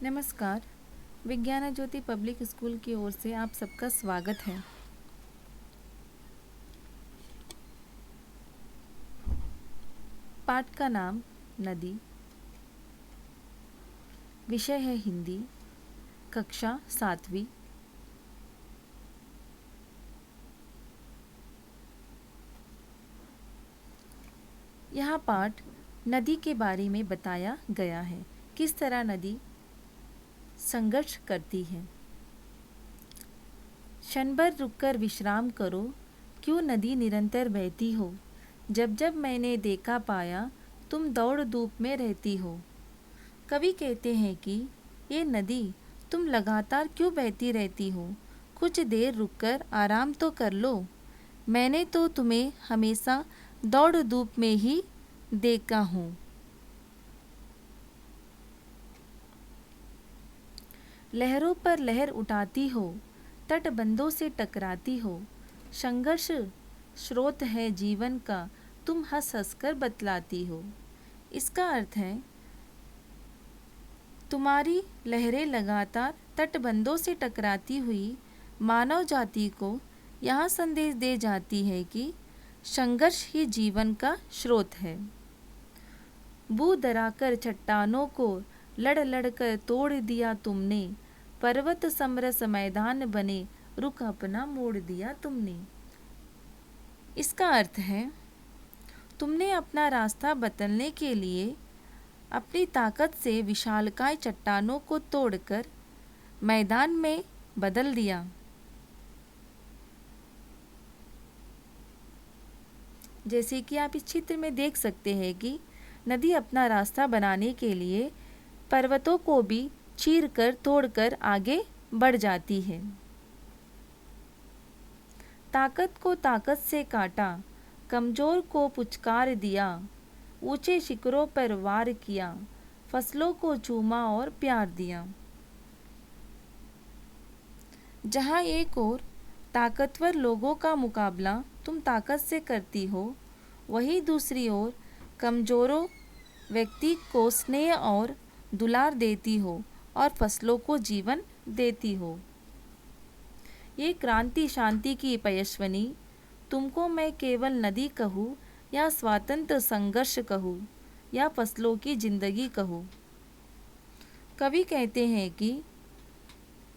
नमस्कार। विज्ञान ज्योति public school की ओर से आप सबका स्वागत है। पाठ का नाम नदी। विषय है हिंदी, कक्षा 7वीं। यहाँ पाठ नदी के बारे में बताया गया है, किस तरह नदी संघर्ष करती है। क्षण भर रुककर विश्राम करो, क्यों नदी निरंतर बहती हो। जब जब मैंने देखा पाया, तुम दौड़ धूप में रहती हो। कवि कहते हैं कि ये नदी, तुम लगातार क्यों बहती रहती हो। कुछ देर रुककर आराम तो कर लो। मैंने तो तुम्हें हमेशा दौड़ धूप में ही देखा हूँ। लहरों पर लहर उठाती हो, तटबंधों से टकराती हो। संघर्ष स्रोत है जीवन का, तुम हंस हंस कर बतलाती हो। इसका अर्थ है तुम्हारी लहरें लगातार तटबंधों से टकराती हुई मानव जाति को यह संदेश दे जाती है कि संघर्ष ही जीवन का स्रोत है। बू दराकर चट्टानों को लड़ लड़ कर तोड़ दिया तुमने। पर्वत समरस मैदान बने, रुख अपना मोड़ दिया तुमने। इसका अर्थ है तुमने अपना रास्ता बदलने के लिए अपनी ताकत से विशालकाय चट्टानों को तोड़कर मैदान में बदल दिया। जैसे कि आप इस चित्र में देख सकते हैं कि नदी अपना रास्ता बनाने के लिए पर्वतों को भी चीरकर तोड़कर आगे बढ़ जाती है। ताकत को ताकत से काटा, कमजोर को पुचकार दिया। ऊंचे शिखरों पर वार किया, फसलों को चूमा और प्यार दिया। जहां एक और ताकतवर लोगों का मुकाबला तुम ताकत से करती हो, वहीं दूसरी ओर कमजोरों व्यक्ति को स्नेह और दुलार देती हो और फसलों को जीवन देती हो। ये क्रांति शांति की पयस्विनी, तुमको मैं केवल नदी कहूँ या स्वातंत्र संघर्ष कहूँ या फसलों की जिंदगी कहूँ। कवि कहते हैं कि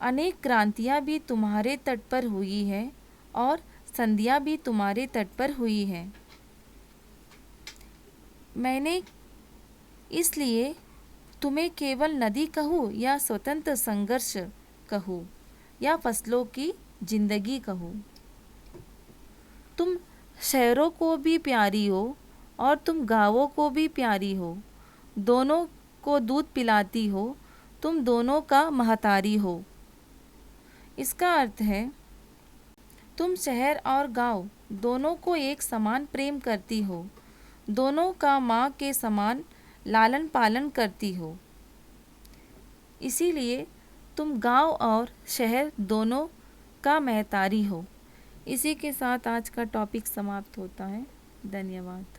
अनेक क्रांतियाँ भी तुम्हारे तट पर हुई है और संधियाँ भी तुम्हारे तट पर हुई है। मैंने इसलिए तुम्हें केवल नदी कहूँ या स्वतंत्र संघर्ष कहूँ या फसलों की जिंदगी कहूँ। तुम शहरों को भी प्यारी हो और तुम गाँवों को भी प्यारी हो। दोनों को दूध पिलाती हो, तुम दोनों का महतारी हो। इसका अर्थ है तुम शहर और गांव दोनों को एक समान प्रेम करती हो, दोनों का माँ के समान लालन पालन करती हो। इसीलिए तुम गांव और शहर दोनों का महतारी हो। इसी के साथ आज का टॉपिक समाप्त होता है। धन्यवाद।